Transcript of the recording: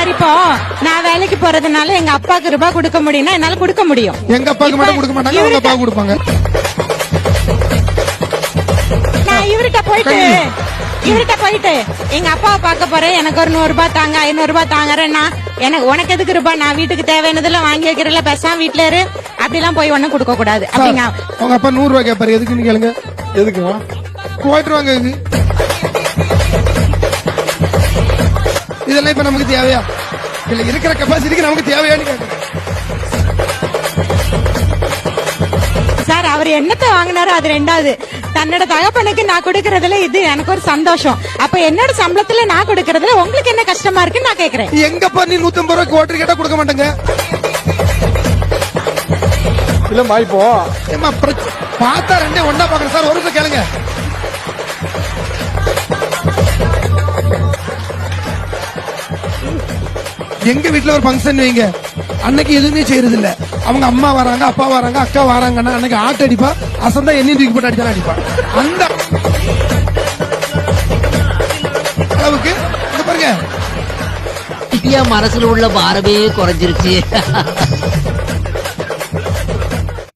Sir இப்போ நான் வேலைக்கு போறதுனால எங்க அப்பாக்கு ரூபாய் கொடுக்க முடியும்னா என்னால கொடுக்க முடியும். எங்க அப்பாவுக்கு மட்டும் கொடுக்க மாட்டாங்க, அவங்க அப்பாவுக்கு கொடுப்பாங்க. நான் இவர்கிட்ட போயிட்டு எங்க அப்பாவை பார்க்க போறேன், எனக்கு ஒரு 100 ரூபாய் தாங்க, 500 ரூபாய் தாங்கறேன்னா எனக்கு உனக்கு எதுக்கு ரூபாய், நான் வீட்டுக்கு தேவையானதெல்லாம் வாங்கி வைக்கிறேன், பேசாம வீட்டுல இரு அப்படிலாம் போய் ஒண்ணும் கொடுக்க கூடாது அப்படிங்க. அவங்க அப்பா 100 ரூபாய் கேட்பாரு, எதுக்குன்னு கேளுங்க. எதுக்குமா போயிட்டு வாங்க. இதெல்லாம் இப்ப நமக்கு தேவையா இல்ல, இருக்கிற கெப்பாசிட்டிக்கு நமக்கு தேவையான்னு கேட்கறேன். சார் அவர் என்னத்தை வாங்கினாரோ அது ரெண்டாவது, தன்னோட தகப்பனுக்கு நான் கொடுக்கறதுல இது எனக்கு ஒரு சந்தோஷம். அப்ப என்னோட சம்பளத்துல நான் கொடுக்கறதுல உங்களுக்கு என்ன கஷ்டமா இருக்குன்னு நான் கேக்குறேன். எங்கப்பா நீ 150 ரூபாய்க்கு ஓட்டர் கேட்டா கொடுக்க மாட்டேங்க. இல்லம்மா இப்போ பார்த்தா ரெண்டே ஒன்னா பாக்குறேன் சார். ஒரு நிமிஷம் கேளுங்க. எங்க வீட்டுல ஒரு ஃபங்க்ஷன் வைங்க, அன்னைக்கு எதுவுமே செய்யறது இல்ல. அவங்க அம்மா வராங்க, அப்பா வராங்க, அக்கா வராங்கன்னா அன்னைக்கு ஆட்டு அடிப்பா, அசந்தா எண்ணெய் தூக்கி போட்டு அடிச்சா அடிப்பா. அந்த அளவுக்கு பாருங்க, மனசுல உள்ள பாரமே குறைஞ்சிருச்சு.